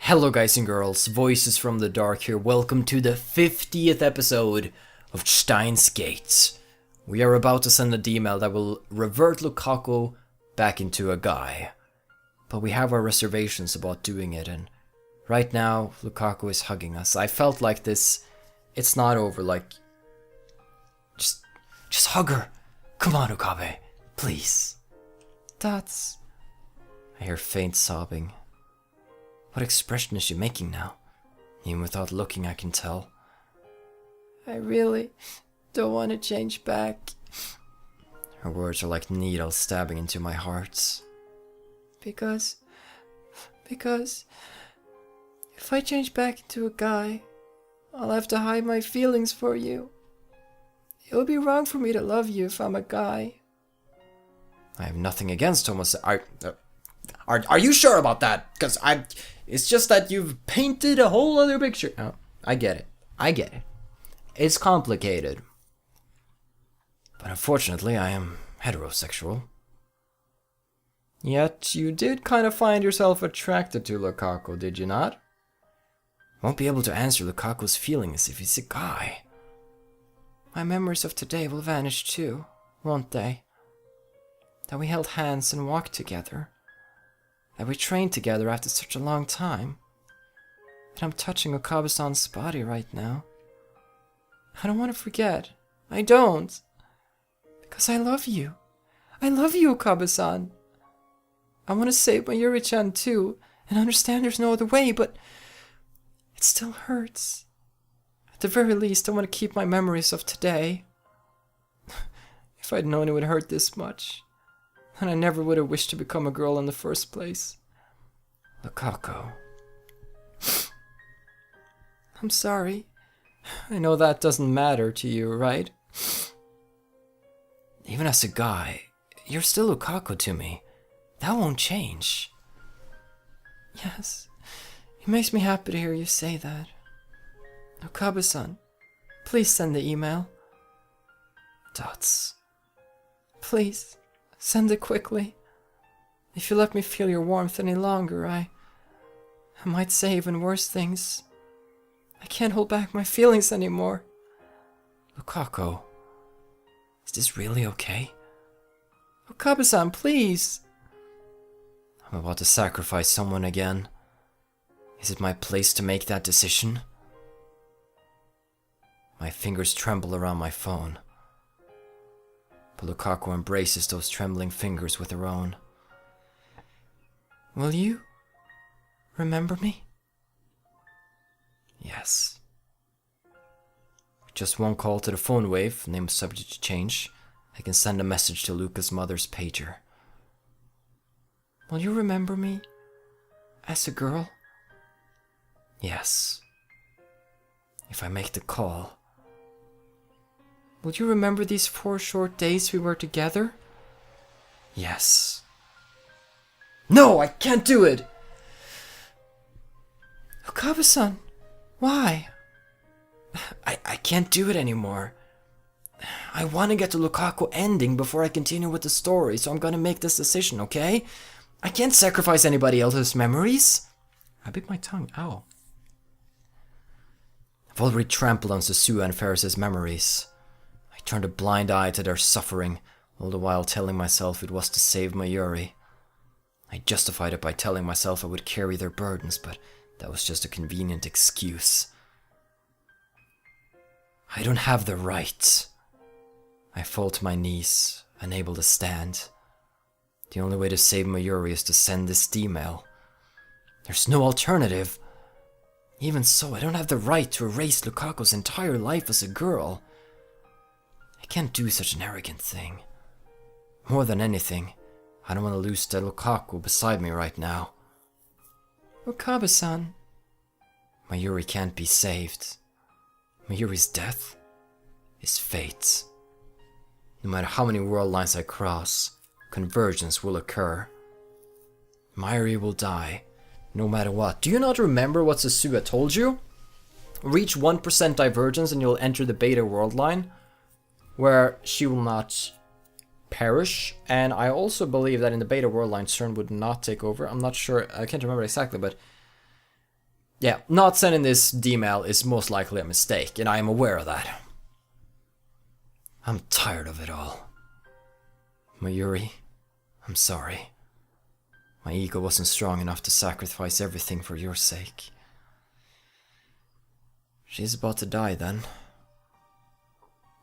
Hello guys and girls, Voices from the Dark here. Welcome to the 50th episode of Steins Gates. We are about to send an email that will revert Lukako back into a guy. But we have our reservations about doing it, and right now Lukako is hugging us. I felt like this, it's not over, like, just hug her. Come on, Okabe, please. That's... I hear faint sobbing. What expression is she making now? Even without looking, I can tell. I really don't want to change back. Her words are like needles stabbing into my heart. Because if I change back into a guy, I'll have to hide my feelings for you. It would be wrong for me to love you if I'm a guy. I have nothing against homosexuality. Are you sure about that? Because it's just that you've painted a whole other picture. Oh, I get it. It's complicated. But unfortunately, I am heterosexual. Yet, you did kind of find yourself attracted to Lukako, did you not? Won't be able to answer Lukako's feelings if he's a guy. My memories of today will vanish too, won't they? That we held hands and walked together. That we trained together after such a long time. That I'm touching Okabe-san's body right now. I don't want to forget. I don't. Because I love you. I love you, Okabe-san. I want to save Mayuri-chan too, and understand there's no other way, but it still hurts. At the very least, I want to keep my memories of today. If I'd known it would hurt this much, then I never would have wished to become a girl in the first place. Lukako. I'm sorry. I know that doesn't matter to you, right? Even as a guy, you're still Lukako to me. That won't change. Yes, it makes me happy to hear you say that. Okabe-san, please send the email. Dots. Please, send it quickly. If you let me feel your warmth any longer, I might say even worse things. I can't hold back my feelings anymore. Lukako, is this really okay? Okabe-san, please. I'm about to sacrifice someone again. Is it my place to make that decision? My fingers tremble around my phone. But Lukako embraces those trembling fingers with her own. Will you remember me? Yes. With just one call to the phone wave, name subject to change, I can send a message to Luka's mother's pager. Will you remember me as a girl? Yes. If I make the call. Will you remember these 4 short days we were together? Yes. No, I can't do it! Okabe-san, why? I can't do it anymore. I want to get to Lukako ending before I continue with the story, so I'm gonna make this decision, okay? I can't sacrifice anybody else's memories. I bit my tongue, ow. I've already trampled on Susu and Ferris's memories. I turned a blind eye to their suffering, all the while telling myself it was to save Mayuri. I justified it by telling myself I would carry their burdens, but that was just a convenient excuse. I don't have the right. I fall to my knees, unable to stand. The only way to save Mayuri is to send this email. There's no alternative. Even so, I don't have the right to erase Lukako's entire life as a girl. I can't do such an arrogant thing. More than anything, I don't want to lose the Lukako beside me right now. Okabe-san. Mayuri can't be saved. Mayuri's death is fate. No matter how many world lines I cross, convergence will occur. Mayuri will die, no matter what. Do you not remember what Susuga told you? Reach 1% divergence and you'll enter the beta world line, where she will not perish. And I also believe that in the beta world line, CERN would not take over. I'm not sure, I can't remember exactly, but Yeah, not sending this D-mail is most likely a mistake, and I am aware of that. I'm tired of it all. Mayuri, I'm sorry. My ego wasn't strong enough to sacrifice everything for your sake. She's about to die then.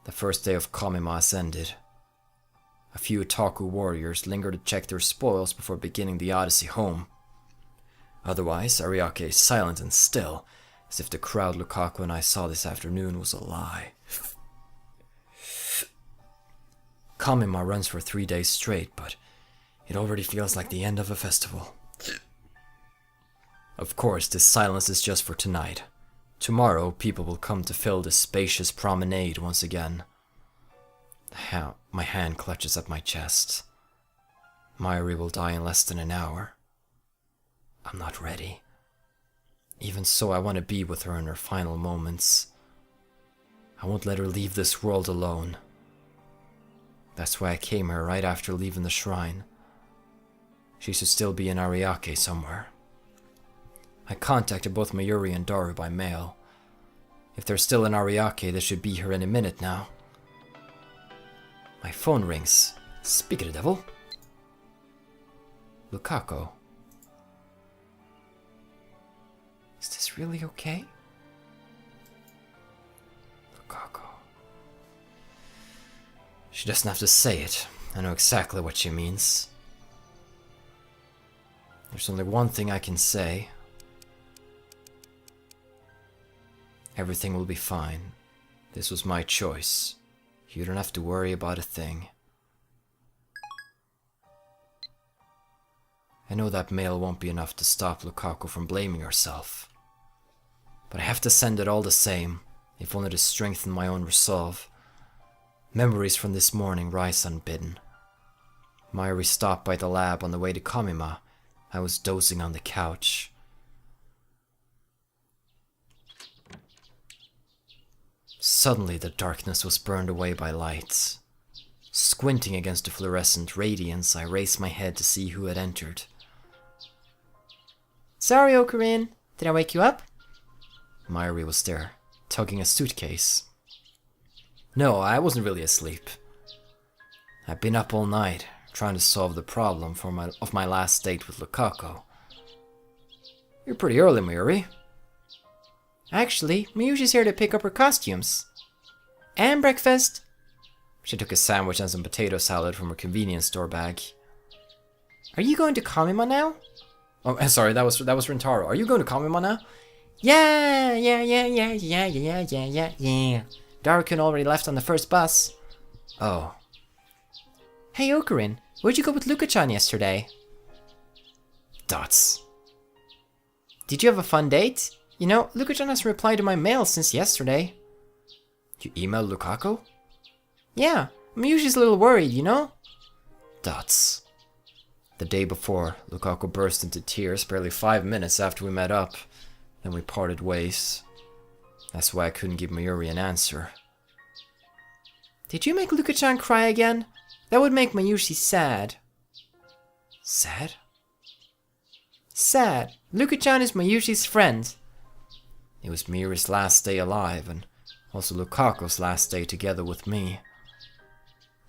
The first day of Kamima has ended. A few Otaku warriors linger to check their spoils before beginning the odyssey home. Otherwise, Ariake is silent and still, as if the crowd Lukako and I saw this afternoon was a lie. Kamima runs for 3 days straight, but it already feels like the end of a festival. Of course, this silence is just for tonight. Tomorrow, people will come to fill this spacious promenade once again. My hand clutches at my chest. Mayuri will die in less than an hour. I'm not ready. Even so, I want to be with her in her final moments. I won't let her leave this world alone. That's why I came here right after leaving the shrine. She should still be in Ariake somewhere. I contacted both Mayuri and Daru by mail. If they're still in Ariake, they should be here in a minute now. My phone rings. Speak of the devil. Lukako. Is this really okay? Lukako. She doesn't have to say it. I know exactly what she means. There's only one thing I can say. Everything will be fine. This was my choice. You don't have to worry about a thing. I know that mail won't be enough to stop Lukako from blaming herself. But I have to send it all the same, if only to strengthen my own resolve. Memories from this morning rise unbidden. Mayuri stopped by the lab on the way to Kamima. I was dozing on the couch. Suddenly the darkness was burned away by lights. Squinting against the fluorescent radiance, I raised my head to see who had entered. Sorry, Okarin. Did I wake you up? Mayuri was there, tugging a suitcase. No, I wasn't really asleep. I've been up all night, trying to solve the problem of my last date with Lukako. You're pretty early, Mayuri. Actually, Miyuji's here to pick up her costumes. And breakfast. She took a sandwich and some potato salad from her convenience store bag. Are you going to Kamima now? Oh, sorry, that was Rintaro. Are you going to Kamima now? Yeah. Daru-kun already left on the first bus. Oh. Hey, Okarin, where'd you go with Luka-chan yesterday? Dots. Did you have a fun date? You know, Luka-chan hasn't replied to my mail since yesterday. You emailed Lukako? Yeah, I'm usually a little worried, you know? Dots. The day before, Lukako burst into tears barely 5 minutes after we met up. Then we parted ways. That's why I couldn't give Mayuri an answer. Did you make Luka-chan cry again? That would make Mayushi sad. Sad? Sad. Luka-chan is Mayushi's friend. It was Mayuri's last day alive, and also Lukako's last day together with me.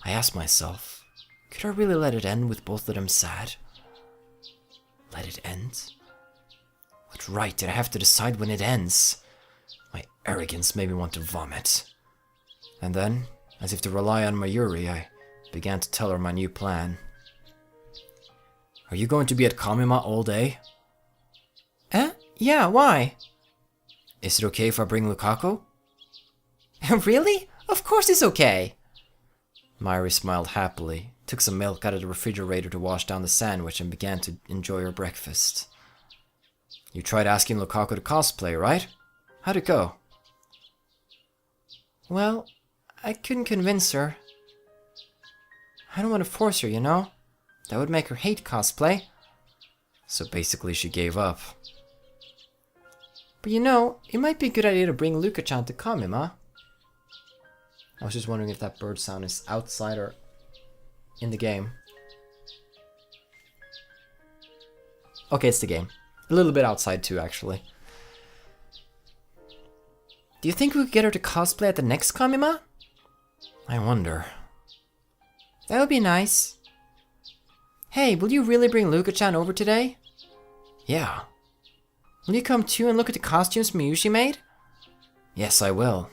I asked myself, could I really let it end with both of them sad? Let it end? What right did I have to decide when it ends? My arrogance made me want to vomit. And then, as if to rely on Mayuri, I began to tell her my new plan. Are you going to be at Kamima all day? Yeah, why? Is it okay if I bring Lukako? Really? Of course it's okay. Mayuri smiled happily, took some milk out of the refrigerator to wash down the sandwich, and began to enjoy her breakfast. You tried asking Lukako to cosplay, right? How'd it go? Well, I couldn't convince her. I don't want to force her, you know? That would make her hate cosplay. So basically she gave up. But you know, it might be a good idea to bring Luka-chan to Kamima. I was just wondering if that bird sound is outside or in the game. Okay, it's the game. A little bit outside too, actually. Do you think we could get her to cosplay at the next Kamima? I wonder. That would be nice. Hey, will you really bring Luka-chan over today? Yeah. Will you come too and look at the costumes Mayuri made? Yes, I will.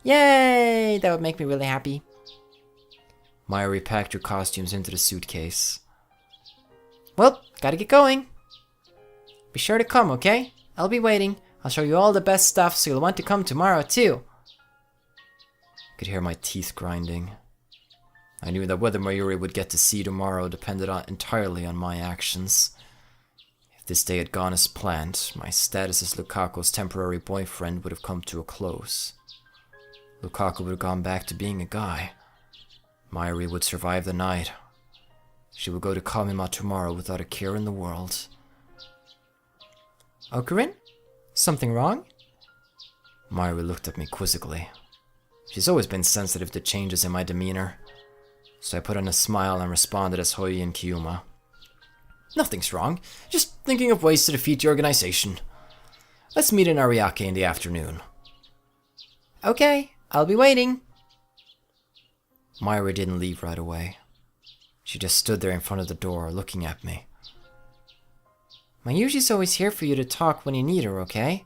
Yay! That would make me really happy. Mayuri packed her costumes into the suitcase. Well, gotta get going. Be sure to come, okay? I'll be waiting. I'll show you all the best stuff so you'll want to come tomorrow too. I could hear my teeth grinding. I knew that whether Mayuri would get to see tomorrow depended entirely on my actions. If this day had gone as planned, my status as Lukako's temporary boyfriend would have come to a close. Lukako would have gone back to being a guy. Mayuri would survive the night. She would go to Kamima tomorrow without a care in the world. Okarin? Something wrong? Mayuri looked at me quizzically. She's always been sensitive to changes in my demeanor, so I put on a smile and responded as Hoi and Kiyuma. Nothing's wrong, just thinking of ways to defeat the organization. Let's meet in Ariake in the afternoon. Okay, I'll be waiting. Mayuri didn't leave right away. She just stood there in front of the door, looking at me. Mayuri's always here for you to talk when you need her, okay?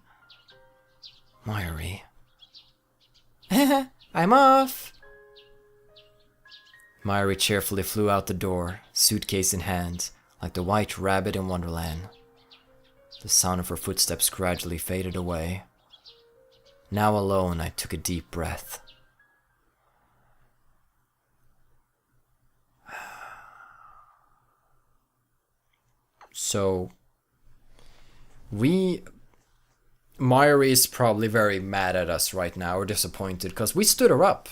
Mayuri. I'm off! Mayuri cheerfully flew out the door, suitcase in hand, like the white rabbit in Wonderland. The sound of her footsteps gradually faded away. Now alone, I took a deep breath. So, Mayuri is probably very mad at us right now, or disappointed, because we stood her up.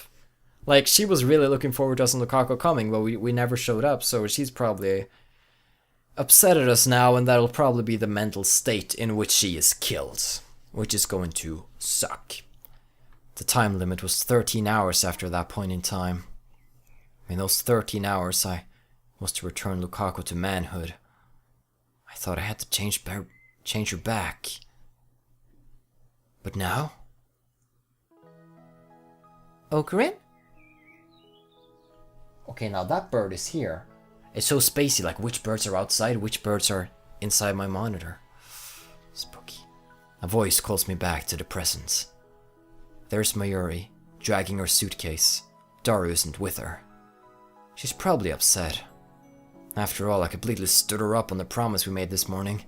Like, she was really looking forward to us and Lukako coming, but we never showed up, so she's probably upset at us now, and that'll probably be the mental state in which she is killed, which is going to suck. The time limit was 13 hours after that point in time. In those 13 hours, I was to return Lukako to manhood. I thought I had to change her back. But now? Okarin? Okay, now that bird is here. It's so spacey, like which birds are outside, which birds are inside my monitor. Spooky. A voice calls me back to the present. There's Mayuri, dragging her suitcase. Daru isn't with her. She's probably upset. After all, I completely stood her up on the promise we made this morning.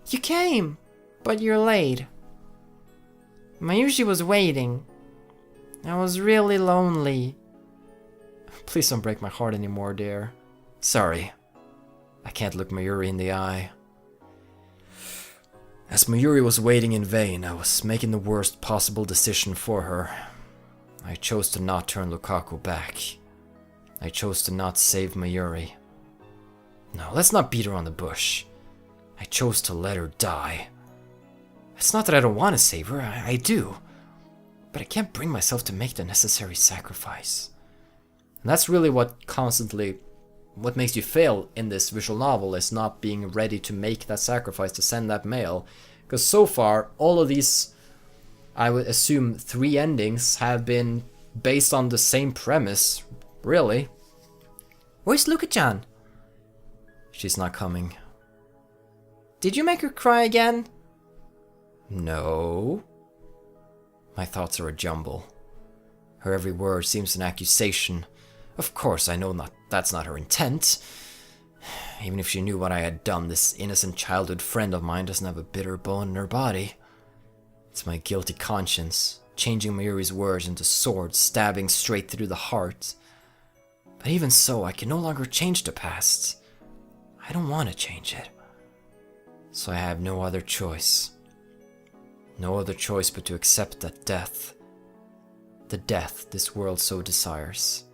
You came, but you're late. Mayuri was waiting. I was really lonely. Please don't break my heart anymore, dear. Sorry. I can't look Mayuri in the eye. As Mayuri was waiting in vain, I was making the worst possible decision for her. I chose to not turn Lukako back. I chose to not save Mayuri. No, let's not beat around the bush. I chose to let her die. It's not that I don't want to save her, I do. But I can't bring myself to make the necessary sacrifice. And that's really what makes you fail in this visual novel, is not being ready to make that sacrifice to send that mail. Because so far, all of these, I would assume 3 endings have been based on the same premise, really. Where's Luka-chan? She's not coming. Did you make her cry again? No. My thoughts are a jumble. Her every word seems an accusation. Of course, I know that's not her intent. Even if she knew what I had done, this innocent childhood friend of mine doesn't have a bitter bone in her body. It's my guilty conscience, changing Mayuri's words into swords stabbing straight through the heart. But even so, I can no longer change the past. I don't want to change it. So I have no other choice. No other choice but to accept that death. The death this world so desires.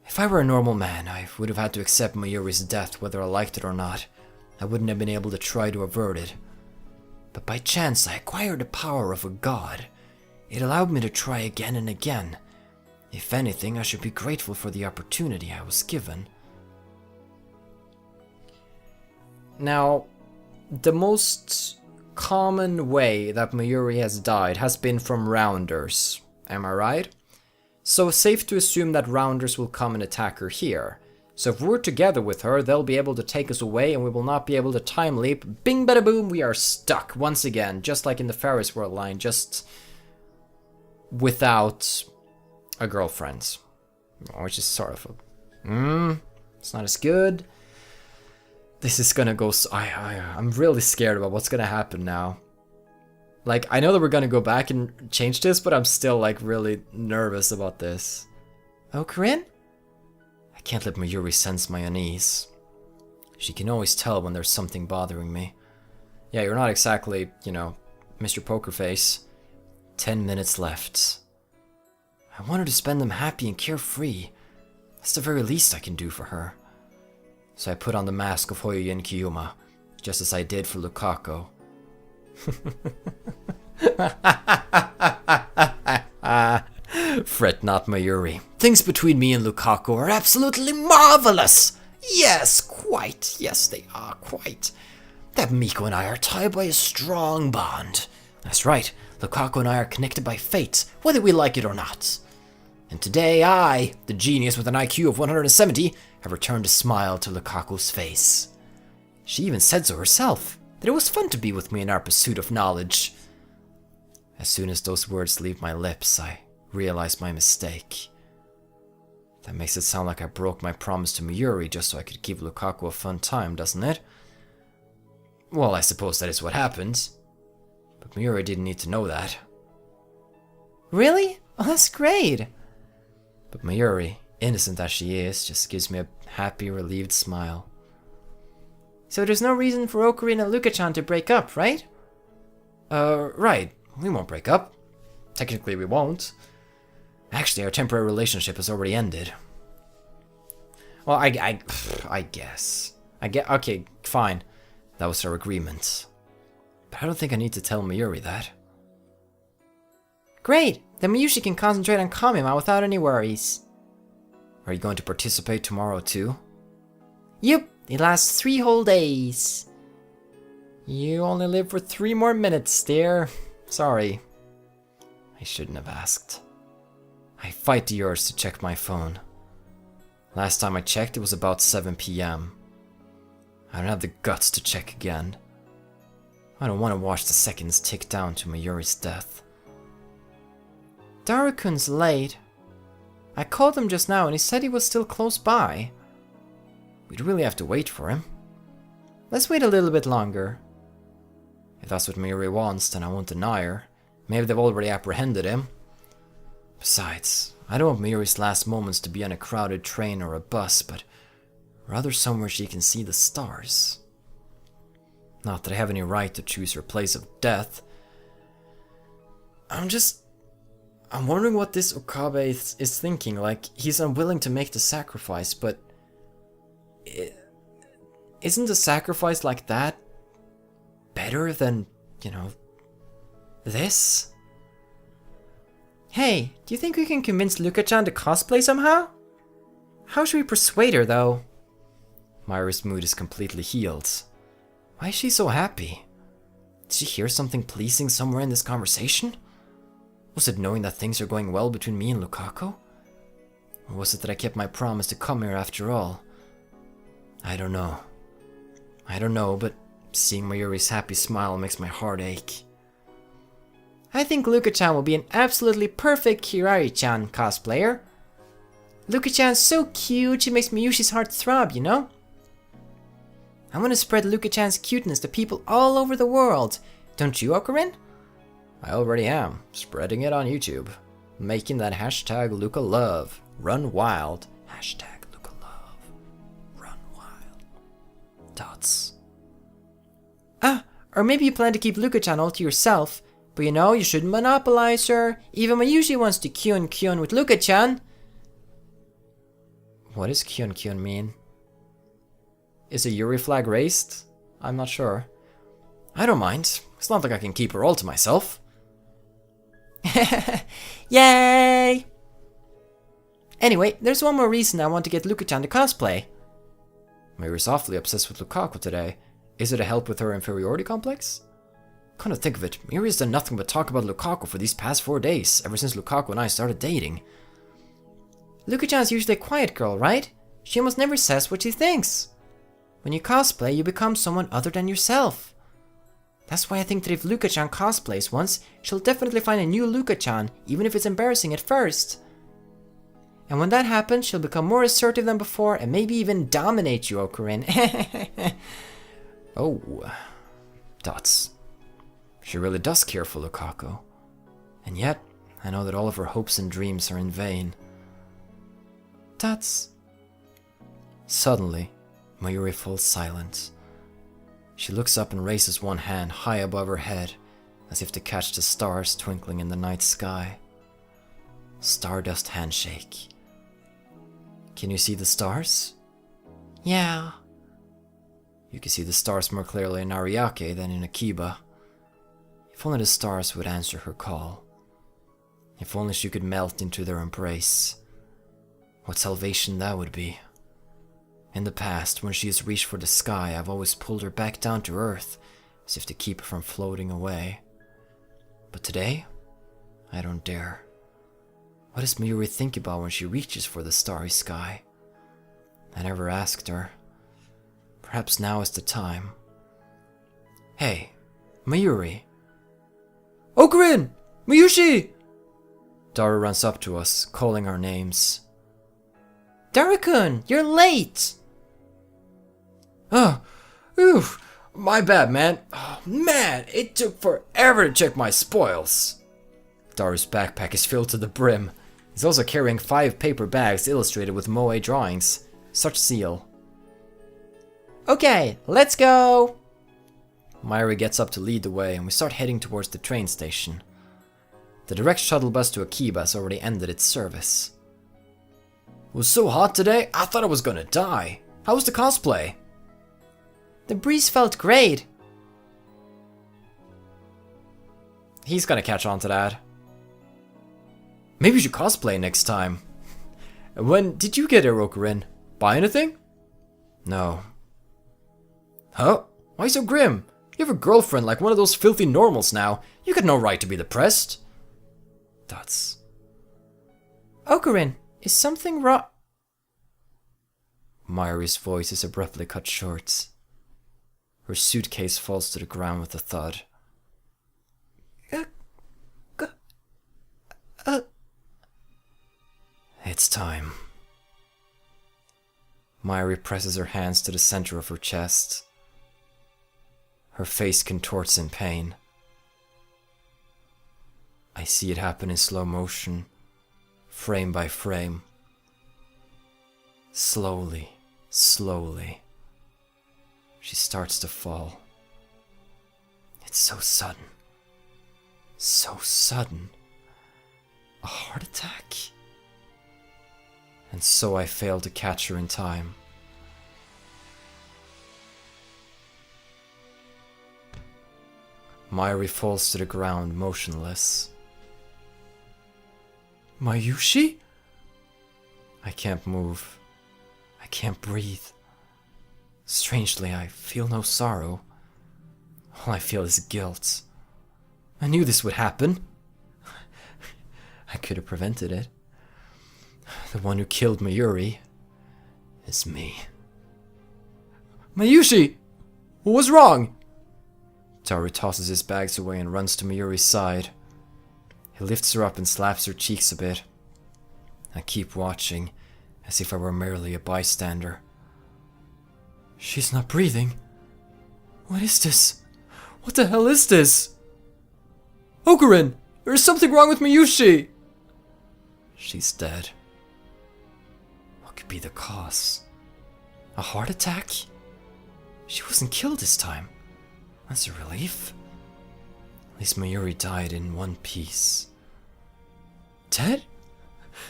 If I were a normal man, I would have had to accept Mayuri's death whether I liked it or not. I wouldn't have been able to try to avert it. But by chance I acquired the power of a god. It allowed me to try again and again. If anything, I should be grateful for the opportunity I was given. Now, the most common way that Mayuri has died has been from rounders. Am I right? So safe to assume that rounders will come and attack her here. So if we're together with her, they'll be able to take us away and we will not be able to time leap. Bing bada boom, we are stuck once again, just like in the Ferris World line, just without a girlfriend. Which is sort of it's not as good. This is gonna go I'm really scared about what's gonna happen now. Like, I know that we're gonna go back and change this, but I'm still like really nervous about this. Oh, Corinne? I can't let Mayuri sense my unease. She can always tell when there's something bothering me. Yeah, you're not exactly, you know, Mr. Poker Face. 10 minutes left. I want her to spend them happy and carefree. That's the very least I can do for her. So I put on the mask of Hoyo and Kiyuma, just as I did for Lukako. Fret not, Mayuri. Things between me and Lukako are absolutely marvelous! Yes, quite. Yes, they are, quite. That Miko and I are tied by a strong bond. That's right, Lukako and I are connected by fate, whether we like it or not. And today I, the genius with an IQ of 170, have returned a smile to Lukako's face. She even said so herself, that it was fun to be with me in our pursuit of knowledge. As soon as those words leave my lips, I realize my mistake. That makes it sound like I broke my promise to Mayuri just so I could give Lukako a fun time, doesn't it? Well, I suppose that is what happened. But Mayuri didn't need to know that. Really? Oh, that's great. But Mayuri, innocent as she is, just gives me a happy, relieved smile. So there's no reason for Ocarina and Luka-chan to break up, right? Right. We won't break up. Technically, we won't. Actually, our temporary relationship has already ended. Well, I guess. Okay, fine. That was our agreement. But I don't think I need to tell Mayuri that. Great! Then Miyushi can concentrate on Kamima without any worries. Are you going to participate tomorrow too? Yep, it lasts 3 whole days. You only live for 3 more minutes, dear. Sorry. I shouldn't have asked. I fight the urge to check my phone. Last time I checked, it was about 7 PM. I don't have the guts to check again. I don't want to watch the seconds tick down to Mayuri's death. Darukun's late. I called him just now and he said he was still close by. We'd really have to wait for him. Let's wait a little bit longer. If that's what Mayuri wants, then I won't deny her. Maybe they've already apprehended him. Besides, I don't want Mayuri's last moments to be on a crowded train or a bus, but rather somewhere she can see the stars. Not that I have any right to choose her place of death. I'm wondering what this Okabe is thinking. Like, he's unwilling to make the sacrifice, but isn't the sacrifice like that better than, you know, this? Hey, do you think we can convince Luka-chan to cosplay somehow? How should we persuade her, though? Mayuri's mood is completely healed. Why is she so happy? Did she hear something pleasing somewhere in this conversation? Was it knowing that things are going well between me and Lukako? Or was it that I kept my promise to come here after all? I don't know. But seeing Mayuri's happy smile makes my heart ache. I think Luka-chan will be an absolutely perfect Kirari-chan cosplayer. Luka-chan's so cute, she makes Miyushi's heart throb, you know? I want to spread Luka-chan's cuteness to people all over the world. Don't you, Ocarin? I already am, spreading it on YouTube. Making that hashtag Luka Love run wild. Hashtag Luka Love run wild. Dots. Or maybe you plan to keep Luka-chan all to yourself. But you know, you shouldn't monopolize her. Even Mayushi wants to kyun with Luka-chan. What does kyun mean? Is a Yuri flag raised? I'm not sure. I don't mind. It's not like I can keep her all to myself. Yay! Anyway, there's one more reason I want to get Luka-chan to cosplay. Mayuri's awfully obsessed with Lukako today. Is it a help with her inferiority complex? Come to think of it, Mayuri's done nothing but talk about Lukako for these past 4 days, ever since Lukako and I started dating. Luka-chan's usually a quiet girl, right? She almost never says what she thinks. When you cosplay, you become someone other than yourself. That's why I think that if Luka-chan cosplays once, she'll definitely find a new Luka-chan, even if it's embarrassing at first. And when that happens, she'll become more assertive than before and maybe even dominate you, Okurin. Oh, Dots. She really does care for Lukako. And yet, I know that all of her hopes and dreams are in vain. Dots. Suddenly, Mayuri falls silent. She looks up and raises one hand high above her head, as if to catch the stars twinkling in the night sky. Stardust handshake. Can you see the stars? Yeah. You can see the stars more clearly in Ariake than in Akiba. If only the stars would answer her call. If only she could melt into their embrace. What salvation that would be. In the past, when she has reached for the sky, I've always pulled her back down to earth, as if to keep her from floating away. But today, I don't dare. What does Mayuri think about when she reaches for the starry sky? I never asked her. Perhaps now is the time. Hey, Mayuri. Okurin! Miyushi! Daru runs up to us, calling our names. Daru-kun, you're late! Oh, oof, my bad, man. Oh, man, it took forever to check my spoils. Daru's backpack is filled to the brim. He's also carrying 5 paper bags illustrated with moe drawings. Such zeal. Okay, let's go! Mayuri gets up to lead the way and we start heading towards the train station. The direct shuttle bus to Akiba has already ended its service. It was so hot today, I thought I was gonna die. How was the cosplay? The breeze felt great. He's gonna catch on to that. Maybe you should cosplay next time. When did you get here, Okurin? Buy anything? No. Huh? Why so grim? You have a girlfriend like one of those filthy normals now. You got no right to be depressed. Dots. Okurin, is something wrong? Mayuri's voice is abruptly cut short. Her suitcase falls to the ground with a thud. It's time. Mayuri presses her hands to the center of her chest. Her face contorts in pain. I see it happen in slow motion, frame by frame. Slowly, slowly, she starts to fall. It's so sudden. So sudden. A heart attack? And so I fail to catch her in time. Mayuri falls to the ground, motionless. Mayushi? I can't move. I can't breathe. Strangely, I feel no sorrow. All I feel is guilt. I knew this would happen. I could have prevented it. The one who killed Mayuri is me. Mayushi! What was wrong? Daru tosses his bags away and runs to Mayuri's side. He lifts her up and slaps her cheeks a bit. I keep watching, as if I were merely a bystander. She's not breathing. What is this? What the hell is this? Okurin! There's something wrong with Mayushi! She's dead. What could be the cause? A heart attack? She wasn't killed this time. That's a relief. At least Mayuri died in one piece. Dead?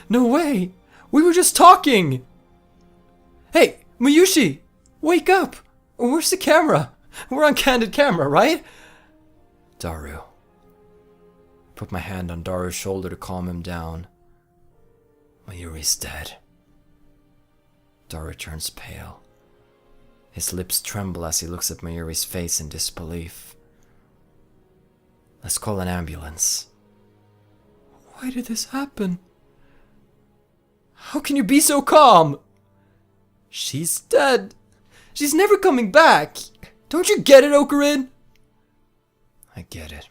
No way! We were just talking! Hey, Mayushi! Wake up! Where's the camera? We're on candid camera, right? Daru. Put my hand on Daru's shoulder to calm him down. Mayuri's dead. Daru turns pale. His lips tremble as he looks at Mayuri's face in disbelief. Let's call an ambulance. Why did this happen? How can you be so calm? She's dead. She's never coming back. Don't you get it, Okarin? I get it.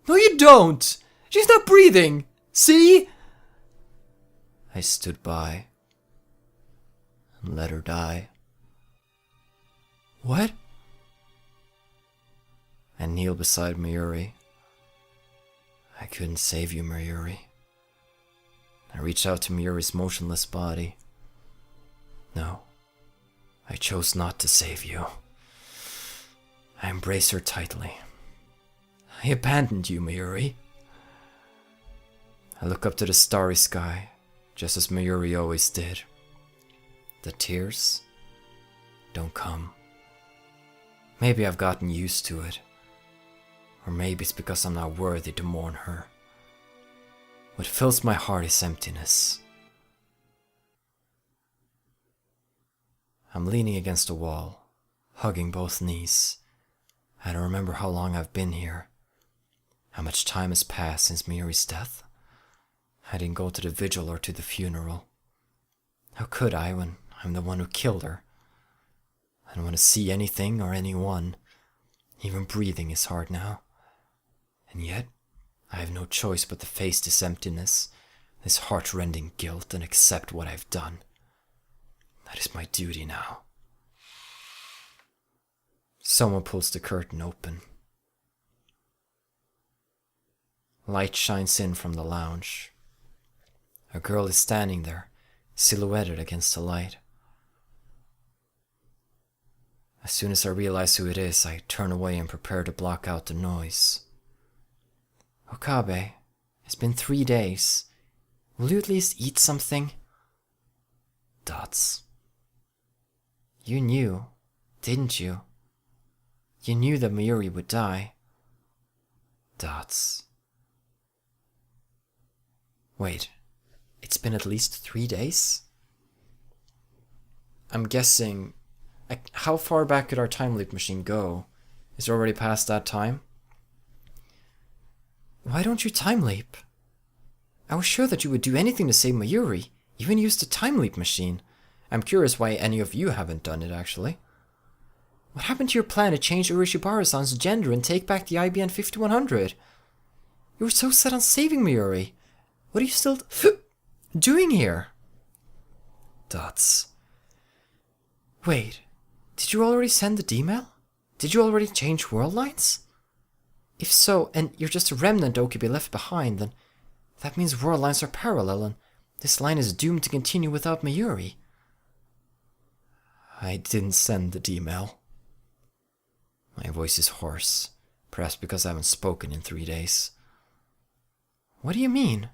No, you don't. She's not breathing. See? I stood by and let her die. What? I kneeled beside Mayuri. I couldn't save you, Mayuri. I reached out to Mayuri's motionless body. No, I chose not to save you. I embraced her tightly. I abandoned you, Mayuri. I look up to the starry sky, just as Mayuri always did. The tears don't come. Maybe I've gotten used to it. Or maybe it's because I'm not worthy to mourn her. What fills my heart is emptiness. I'm leaning against a wall, hugging both knees. I don't remember how long I've been here. How much time has passed since Mayuri's death? I didn't go to the vigil or to the funeral. How could I when I'm the one who killed her? I don't want to see anything or anyone. Even breathing is hard now. And yet, I have no choice but to face this emptiness, this heart-rending guilt, and accept what I've done. That is my duty now. Someone pulls the curtain open. Light shines in from the lounge. A girl is standing there, silhouetted against the light. As soon as I realize who it is, I turn away and prepare to block out the noise. Okabe, it's been 3 days. Will you at least eat something? Dots. You knew, didn't you? You knew that Mayuri would die. Dots. Wait, it's been at least 3 days? I'm guessing... how far back could our time loop machine go? Is it already past that time? Why don't you time leap? I was sure that you would do anything to save Mayuri, even use the time leap machine. I'm curious why any of you haven't done it, actually. What happened to your plan to change Urishibara-san's gender and take back the IBN 5100? You were so set on saving Mayuri. What are you still doing here? Dots. Wait, did you already send the D-mail? Did you already change world lines? If so, and you're just a remnant Okabe left behind, then that means world lines are parallel, and this line is doomed to continue without Mayuri. I didn't send the D-mail. My voice is hoarse, perhaps because I haven't spoken in 3 days. What do you mean?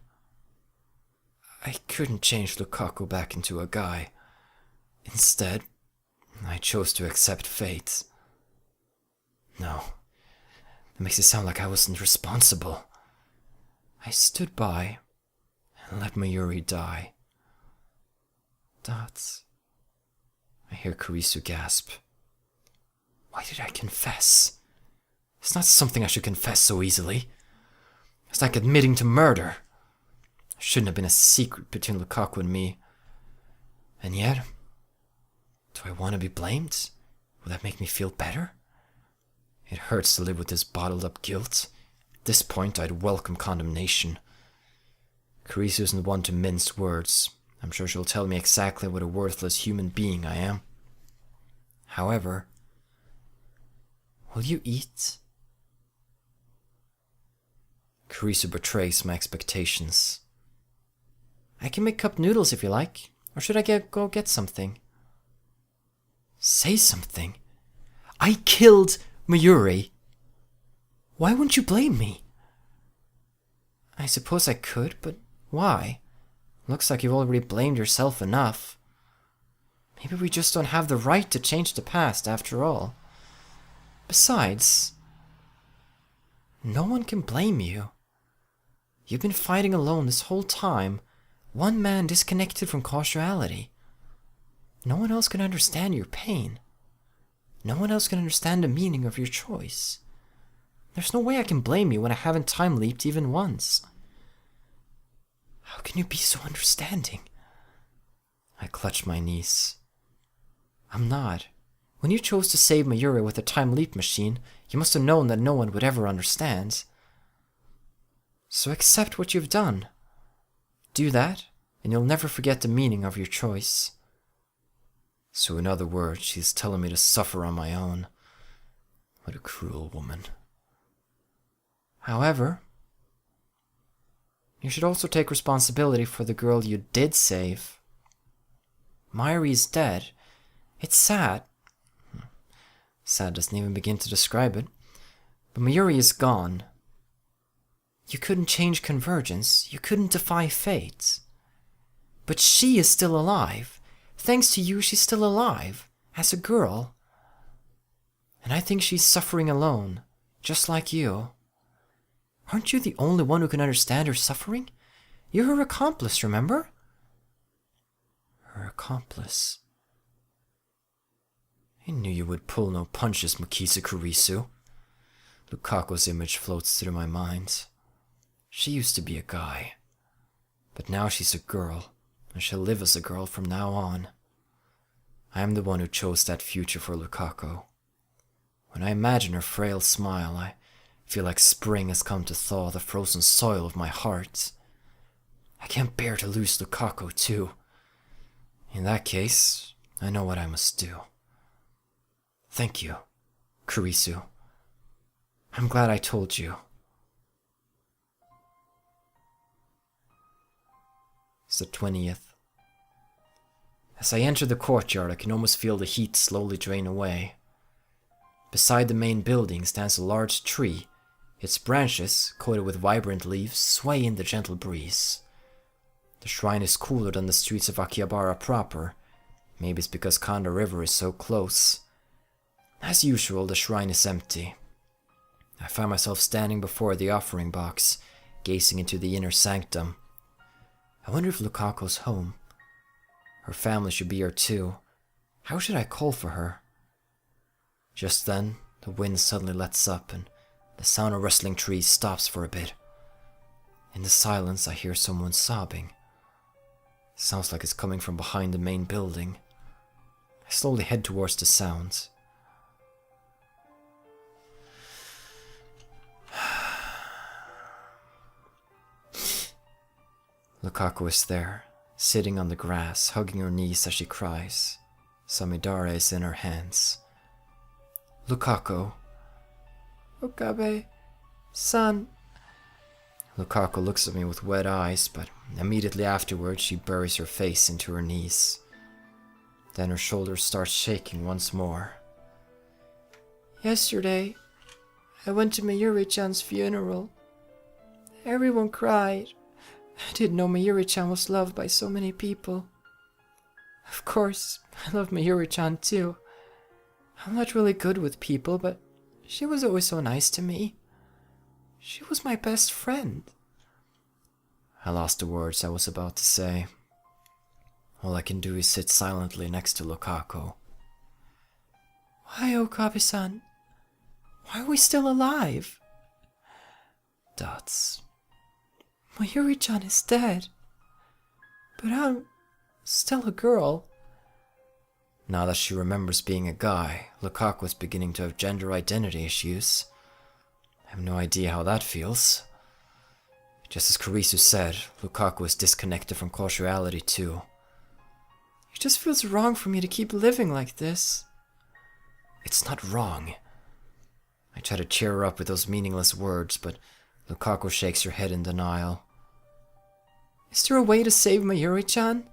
I couldn't change Lukako back into a guy. Instead, I chose to accept fate. No, that makes it sound like I wasn't responsible. I stood by and let Mayuri die. Dots. I hear Kurisu gasp. Why did I confess? It's not something I should confess so easily. It's like admitting to murder. It shouldn't have been a secret between Lukako and me. And yet, do I want to be blamed? Will that make me feel better? It hurts to live with this bottled up guilt. At this point, I'd welcome condemnation. Kurisu isn't one to mince words. I'm sure she'll tell me exactly what a worthless human being I am. However, will you eat? Kurisu betrays my expectations. I can make cup noodles if you like. Or should I go get something? Say something. I killed Mayuri. Why won't you blame me? I suppose I could, but why? Looks like you've already blamed yourself enough. Maybe we just don't have the right to change the past after all. Besides, no one can blame you. You've been fighting alone this whole time, one man disconnected from causality. No one else can understand your pain. No one else can understand the meaning of your choice. There's no way I can blame you when I haven't time leaped even once. How can you be so understanding? I clutch my knees. I'm not. When you chose to save Mayuri with a time leap machine, you must have known that no one would ever understand. So accept what you've done. Do that, and you'll never forget the meaning of your choice. So in other words, she's telling me to suffer on my own. What a cruel woman. However, you should also take responsibility for the girl you did save. Mayuri is dead. It's sad. Sad doesn't even begin to describe it. But Mayuri is gone. You couldn't change convergence. You couldn't defy fate. But she is still alive. Thanks to you, she's still alive. As a girl. And I think she's suffering alone. Just like you. Aren't you the only one who can understand her suffering? You're her accomplice, remember? Her accomplice. I knew you would pull no punches, Makisa Kurisu. Lukako's image floats through my mind. She used to be a guy. But now she's a girl, and she'll live as a girl from now on. I am the one who chose that future for Lukako. When I imagine her frail smile, I feel like spring has come to thaw the frozen soil of my heart. I can't bear to lose Lukako, too. In that case, I know what I must do. Thank you, Kurisu. I'm glad I told you. It's the 20th. As I enter the courtyard, I can almost feel the heat slowly drain away. Beside the main building stands a large tree. Its branches, coated with vibrant leaves, sway in the gentle breeze. The shrine is cooler than the streets of Akihabara proper. Maybe it's because Kanda River is so close. As usual, the shrine is empty. I find myself standing before the offering box, gazing into the inner sanctum. I wonder if Lukako's home. Her family should be here too. How should I call for her? Just then, the wind suddenly lets up and the sound of rustling trees stops for a bit. In the silence, I hear someone sobbing. It sounds like it's coming from behind the main building. I slowly head towards the sounds. Lukako is there, sitting on the grass, hugging her knees as she cries. Samidare is in her hands. Lukako. Okabe, son. Lukako looks at me with wet eyes, but immediately afterwards she buries her face into her knees. Then her shoulders start shaking once more. Yesterday, I went to Mayuri-chan's funeral. Everyone cried. I didn't know Mayuri-chan was loved by so many people. Of course, I love Mayuri-chan too. I'm not really good with people, but she was always so nice to me. She was my best friend. I lost the words I was about to say. All I can do is sit silently next to Lukako. Why, Okabe-san? Why are we still alive? Dots. Mayuri-chan is dead. But I'm still a girl. Now that she remembers being a guy, Lukako is beginning to have gender identity issues. I have no idea how that feels. Just as Kurisu said, Lukako is disconnected from causality too. It just feels wrong for me to keep living like this. It's not wrong. I try to cheer her up with those meaningless words, but Lukako shakes her head in denial. Is there a way to save Mayuri-chan?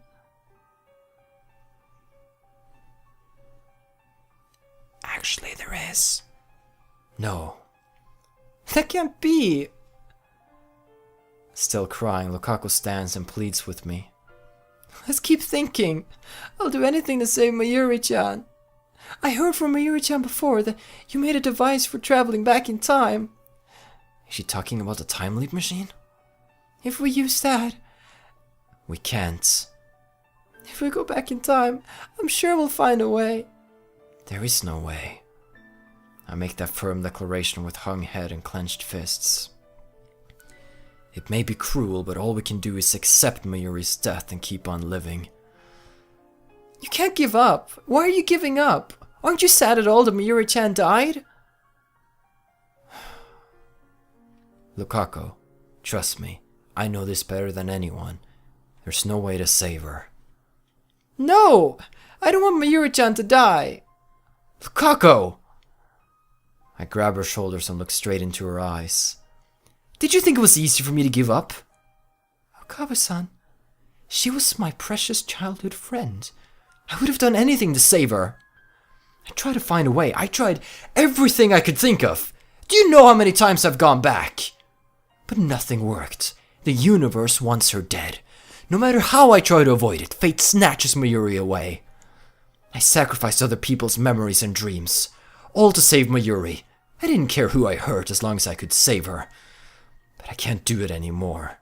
Actually, there is. No. That can't be! Still crying, Lukako stands and pleads with me. Let's keep thinking. I'll do anything to save Mayuri-chan. I heard from Mayuri-chan before that you made a device for traveling back in time. Is she talking about the time leap machine? If we use that... We can't. If we go back in time, I'm sure we'll find a way. There is no way. I make that firm declaration with hung head and clenched fists. It may be cruel, but all we can do is accept Mayuri's death and keep on living. You can't give up. Why are you giving up? Aren't you sad at all that Mayuri-chan died? Lukako, trust me, I know this better than anyone. There's no way to save her. No! I don't want Mayuri-chan to die. Lukako! I grab her shoulders and look straight into her eyes. Did you think it was easy for me to give up? Okabe-san, she was my precious childhood friend. I would have done anything to save her. I tried to find a way. I tried everything I could think of. Do you know how many times I've gone back? But nothing worked. The universe wants her dead. No matter how I try to avoid it, fate snatches Mayuri away. I sacrificed other people's memories and dreams, all to save Mayuri. I didn't care who I hurt as long as I could save her. But I can't do it anymore.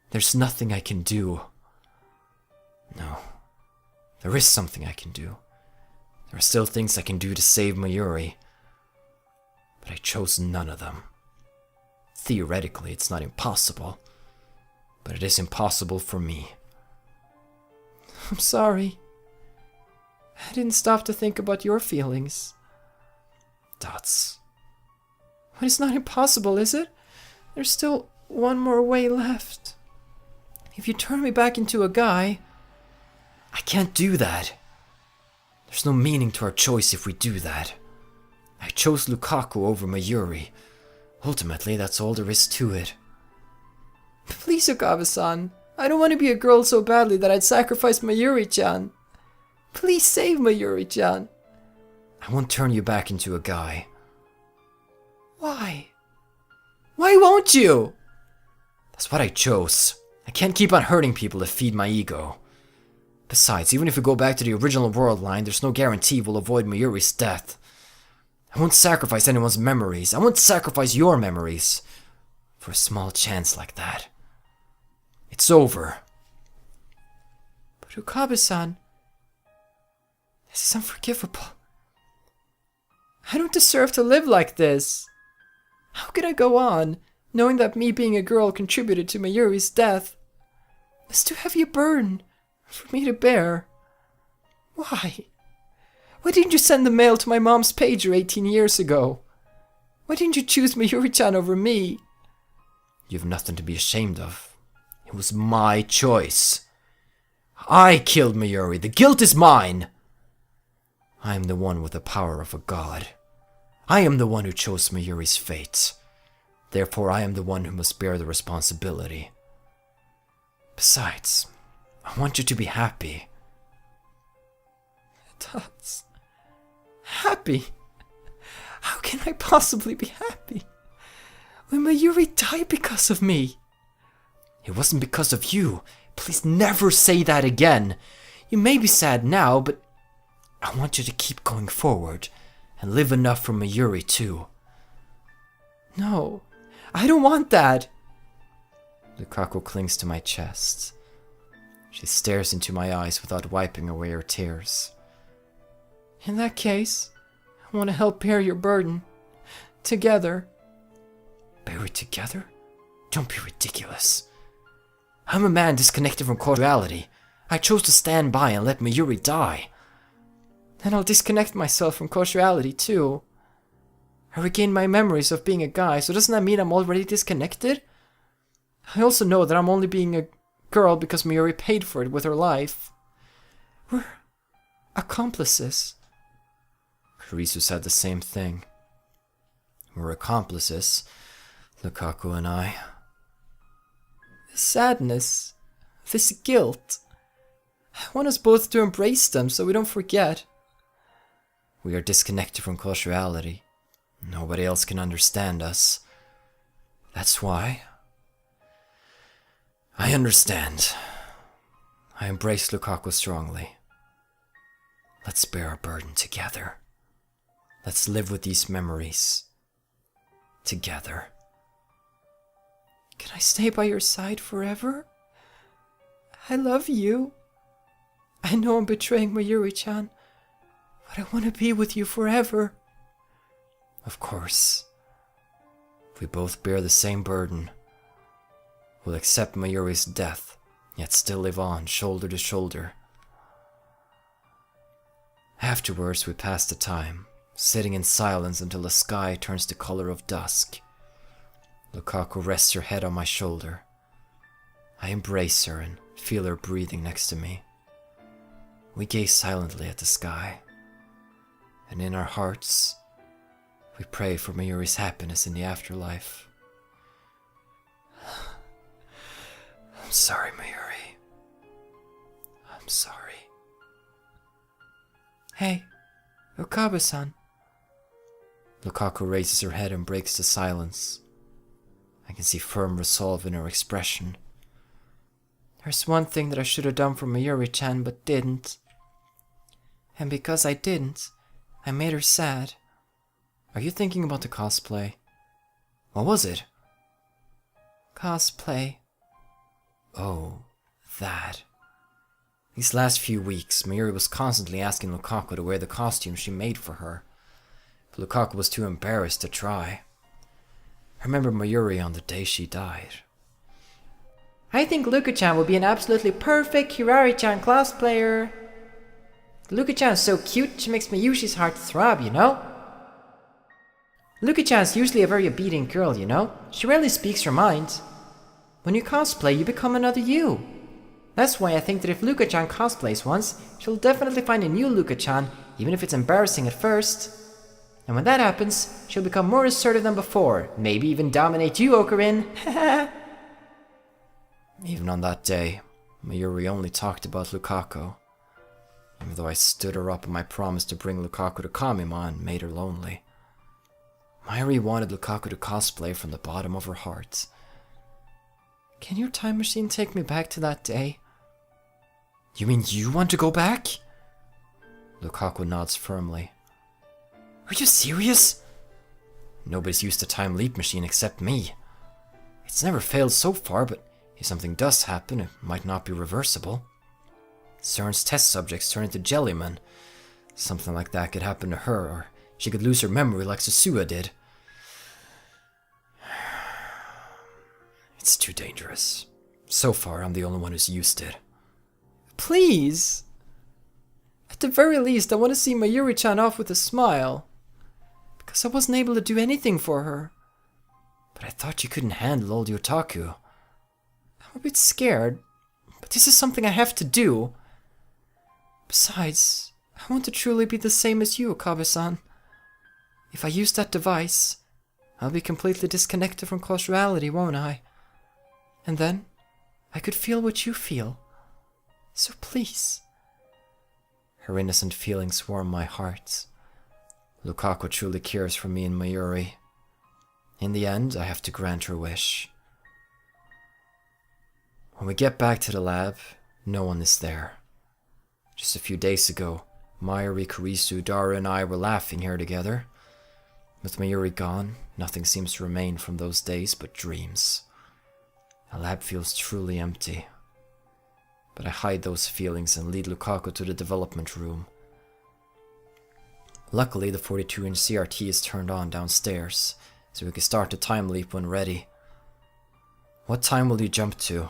There's nothing I can do. No. There is something I can do. There are still things I can do to save Mayuri. But I chose none of them. Theoretically, it's not impossible. But it is impossible for me. I'm sorry. I didn't stop to think about your feelings. Dots. But it's not impossible, is it? There's still one more way left. If you turn me back into a guy... I can't do that. There's no meaning to our choice if we do that. I chose Lukako over Mayuri. Ultimately, that's all there is to it. Please, Okabe-san. I don't want to be a girl so badly that I'd sacrifice Mayuri-chan. Please save Mayuri-chan. I won't turn you back into a guy. Why? Why won't you? That's what I chose. I can't keep on hurting people to feed my ego. Besides, even if we go back to the original world line, there's no guarantee we'll avoid Mayuri's death. I won't sacrifice anyone's memories. I won't sacrifice your memories for a small chance like that. It's over. But Okabe-san, this is unforgivable. I don't deserve to live like this. How could I go on, knowing that me being a girl contributed to Mayuri's death? It's too heavy a burden for me to bear. Why? Why didn't you send the mail to my mom's pager 18 years ago? Why didn't you choose Mayuri-chan over me? You have nothing to be ashamed of. It was my choice. I killed Mayuri. The guilt is mine. I am the one with the power of a god. I am the one who chose Mayuri's fate. Therefore, I am the one who must bear the responsibility. Besides, I want you to be happy. Dots. Happy? How can I possibly be happy when Mayuri died because of me? It wasn't because of you. Please never say that again. You may be sad now, but I want you to keep going forward and live enough for Mayuri too. No, I don't want that. Lukako clings to my chest. She stares into my eyes without wiping away her tears. In that case, I want to help bear your burden. Together. Bear it together? Don't be ridiculous. I'm a man disconnected from causality. I chose to stand by and let Mayuri die. Then I'll disconnect myself from causality too. I regained my memories of being a guy, so doesn't that mean I'm already disconnected? I also know that I'm only being a girl because Mayuri paid for it with her life. We're accomplices. Kurisu said the same thing. We're accomplices, Lukako and I. This sadness, this guilt. I want us both to embrace them so we don't forget. We are disconnected from causality. Nobody else can understand us. That's why. I understand. I embrace Lukako strongly. Let's bear our burden together. Let's live with these memories. Together. Can I stay by your side forever? I love you. I know I'm betraying Mayuri-chan, but I want to be with you forever. Of course. We both bear the same burden. We'll accept Mayuri's death, yet still live on, shoulder to shoulder. Afterwards, we pass the time, sitting in silence until the sky turns the color of dusk. Lukako rests her head on my shoulder. I embrace her and feel her breathing next to me. We gaze silently at the sky, and in our hearts, we pray for Mayuri's happiness in the afterlife. I'm sorry, Mayuri. I'm sorry. Hey, Okabe-san. Lukako raises her head and breaks the silence. I can see firm resolve in her expression. There's one thing that I should have done for Mayuri-chan but didn't. And because I didn't, I made her sad. Are you thinking about the cosplay? What was it? Cosplay. Oh, that. These last few weeks, Mayuri was constantly asking Lukako to wear the costume she made for her. But Lukako was too embarrassed to try. I remember Mayuri on the day she died. I think Luka-chan will be an absolutely perfect Kirari-chan cosplayer. Luka-chan is so cute, she makes Mayushi's heart throb, you know? Luka-chan is usually a very obedient girl, you know? She rarely speaks her mind. When you cosplay, you become another you. That's why I think that if Luka-chan cosplays once, she'll definitely find a new Luka-chan, even if it's embarrassing at first. And when that happens, she'll become more assertive than before, maybe even dominate you, Okarin. Even on that day, Mayuri only talked about Lukako. Even though I stood her up on my promise to bring Lukako to Kamima and made her lonely. Mayuri wanted Lukako to cosplay from the bottom of her heart. Can your time machine take me back to that day? You mean you want to go back? Lukako nods firmly. Are you serious? Nobody's used a time leap machine except me. It's never failed so far, but if something does happen, it might not be reversible. CERN's test subjects turn into jellymen. Something like that could happen to her, or she could lose her memory like Susua did. It's too dangerous. So far, I'm the only one who's used it. Please! At the very least, I want to see Mayuri-chan off with a smile. Because I wasn't able to do anything for her. But I thought you couldn't handle all the otaku. I'm a bit scared, but this is something I have to do. Besides, I want to truly be the same as you, Okabe-san. If I use that device, I'll be completely disconnected from causality, won't I? And then, I could feel what you feel. So please. Her innocent feelings warm my heart. Lukako truly cares for me and Mayuri. In the end, I have to grant her wish. When we get back to the lab, no one is there. Just a few days ago, Mayuri, Kurisu, Dara and I were laughing here together. With Mayuri gone, nothing seems to remain from those days but dreams. The lab feels truly empty. But I hide those feelings and lead Lukako to the development room. Luckily, the 42-inch CRT is turned on downstairs, so we can start the time leap when ready. What time will you jump to?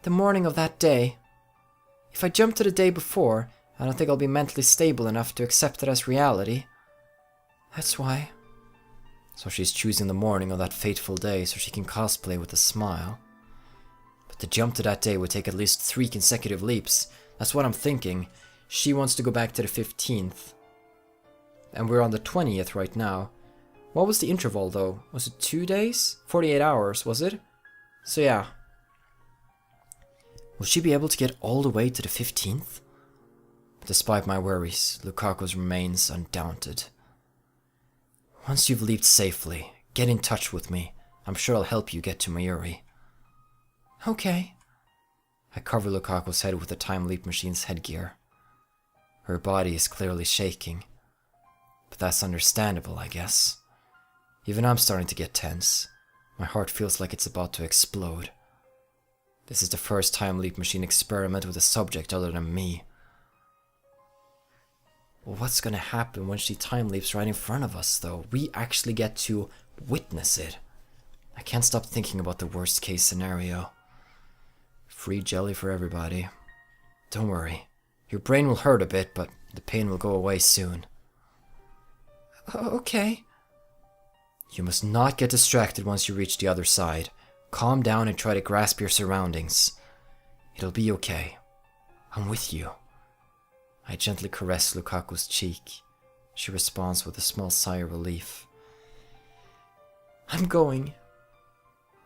The morning of that day. If I jump to the day before, I don't think I'll be mentally stable enough to accept it as reality. That's why. So she's choosing the morning of that fateful day so she can cosplay with a smile. But to jump to that day would take at least 3 consecutive leaps. That's what I'm thinking. She wants to go back to the 15th. And we're on the 20th right now. What was the interval though? Was it 2 days? 48 hours, was it? So yeah. Will she be able to get all the way to the 15th? Despite my worries, Lukako's remains undaunted. Once you've leaped safely, get in touch with me. I'm sure I'll help you get to Mayuri. Okay. I cover Lukako's head with the time leap machine's headgear. Her body is clearly shaking. But that's understandable, I guess. Even I'm starting to get tense. My heart feels like it's about to explode. This is the first time leap machine experiment with a subject other than me. Well, what's gonna happen when she time leaps right in front of us, though? We actually get to witness it. I can't stop thinking about the worst case scenario. Free jelly for everybody. Don't worry. Your brain will hurt a bit, but the pain will go away soon. Okay. You must not get distracted once you reach the other side. Calm down and try to grasp your surroundings. It'll be okay. I'm with you. I gently caress Lukaku's cheek. She responds with a small sigh of relief. I'm going.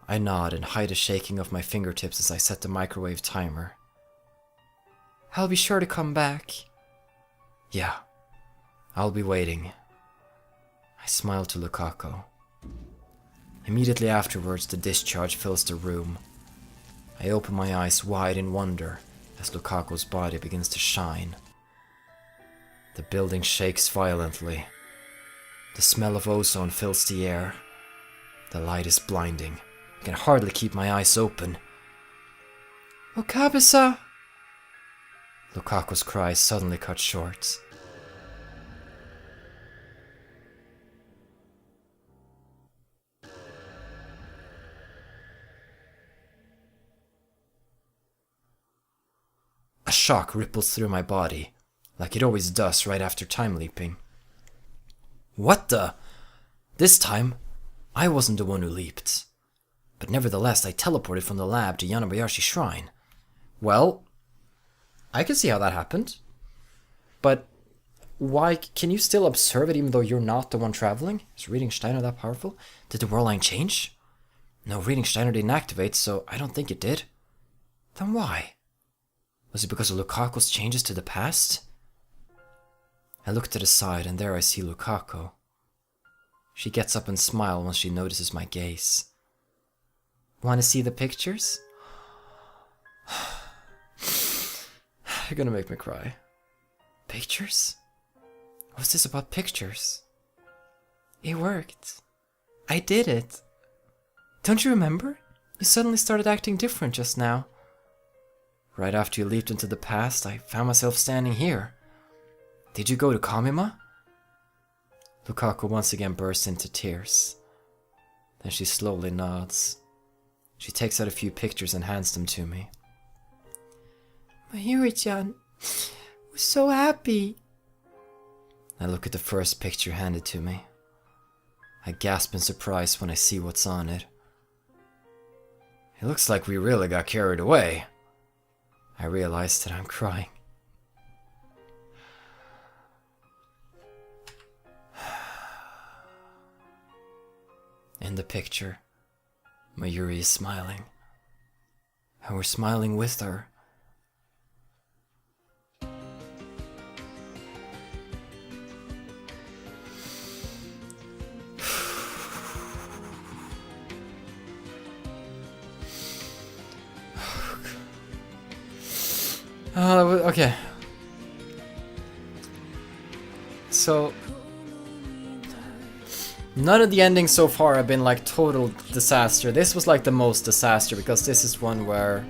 I nod and hide a shaking of my fingertips as I set the microwave timer. I'll be sure to come back. Yeah, I'll be waiting. I smile to Lukako. Immediately afterwards, the discharge fills the room. I open my eyes wide in wonder as Lukako's body begins to shine. The building shakes violently. The smell of ozone fills the air. The light is blinding. I can hardly keep my eyes open. Okabe-san! Lukako's cries suddenly cut short. A shock ripples through my body, like it always does right after time leaping. What the? This time, I wasn't the one who leaped. But nevertheless, I teleported from the lab to Yanabayashi Shrine. Well, I can see how that happened. But why can you still observe it even though you're not the one traveling? Is reading Steiner that powerful? Did the world line change? No, reading Steiner didn't activate, so I don't think it did. Then why? Was it because of Lukaku's changes to the past? I look to the side and there I see Lukako. She gets up and smiles once she notices my gaze. Want to see the pictures? You're gonna make me cry. Pictures? What's this about pictures? It worked. I did it. Don't you remember? You suddenly started acting different just now. Right after you leaped into the past, I found myself standing here. Did you go to Kamima? Lukako once again bursts into tears. Then she slowly nods. She takes out a few pictures and hands them to me. Mayuri-chan was so happy. I look at the first picture handed to me. I gasp in surprise when I see what's on it. It looks like we really got carried away. I realize that I'm crying. In the picture, Mayuri is smiling. And we're smiling with her. Okay. So, none of the endings so far have been like total disaster. This was like the most disaster because this is one where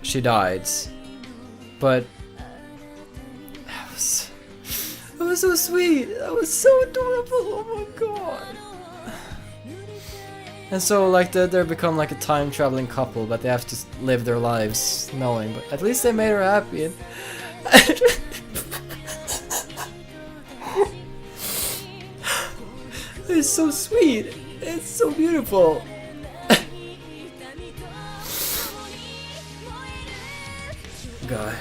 she died. But it was so sweet. That was so adorable. Oh my god. And so like they're become like a time traveling couple, but they have to live their lives knowing. But at least they made her happy. And it's so sweet. It's so beautiful. God.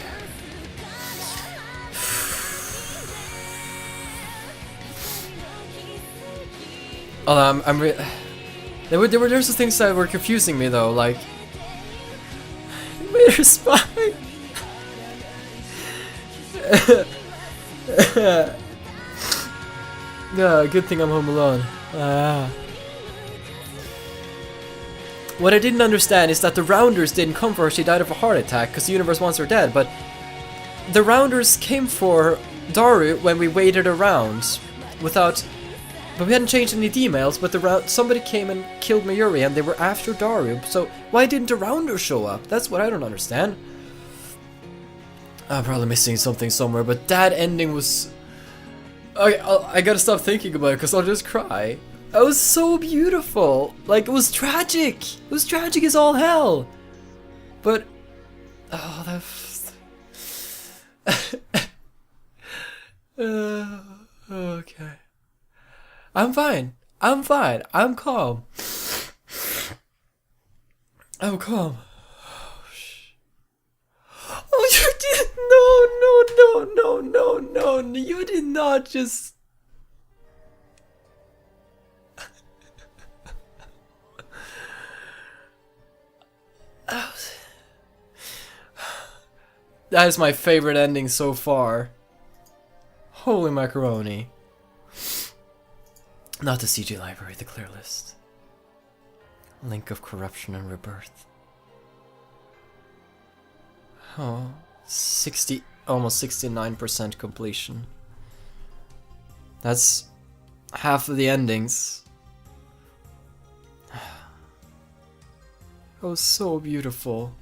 Oh, there's some things that were confusing me though, like made her smile. Yeah, good thing I'm home alone. What I didn't understand is that the Rounders didn't come for her. She died of a heart attack because the universe wants her dead. But the Rounders came for Daru when we waited around without. But we hadn't changed any emails, but somebody came and killed Mayuri and they were after Daru, so why didn't the Rounders show up? That's what I don't understand. I'm probably missing something somewhere, but that ending was... I gotta stop thinking about it because I'll just cry. It was so beautiful. Like, it was tragic. It was tragic as all hell. But... Oh, that... Okay. I'm fine. I'm fine. I'm calm. I'm calm. Oh, you did no, you did not just... That is my favorite ending so far. Holy macaroni. Not the CG library, the clear list. Link of corruption and rebirth. Oh, 60, almost 69% completion. That's half of the endings. That was so beautiful.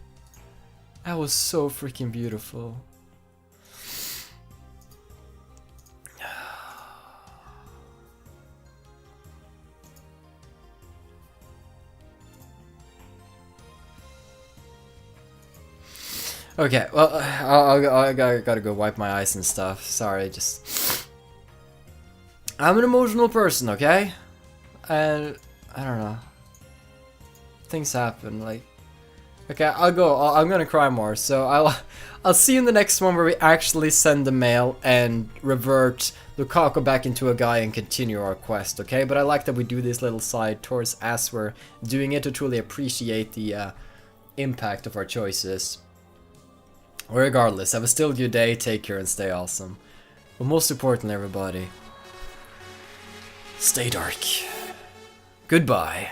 That was so freaking beautiful. Okay, well, I gotta go wipe my eyes and stuff. Sorry, just... I'm an emotional person, okay? And, I don't know. Things happen, like... Okay, I'll go. I'm gonna cry more, so I'll see you in the next one where we actually send the mail and revert Lukako back into a guy and continue our quest, okay? But I like that we do this little side tours as we're doing it to truly appreciate the impact of our choices. Regardless, have a still good day, take care and stay awesome. But most importantly, everybody, stay dark. Goodbye.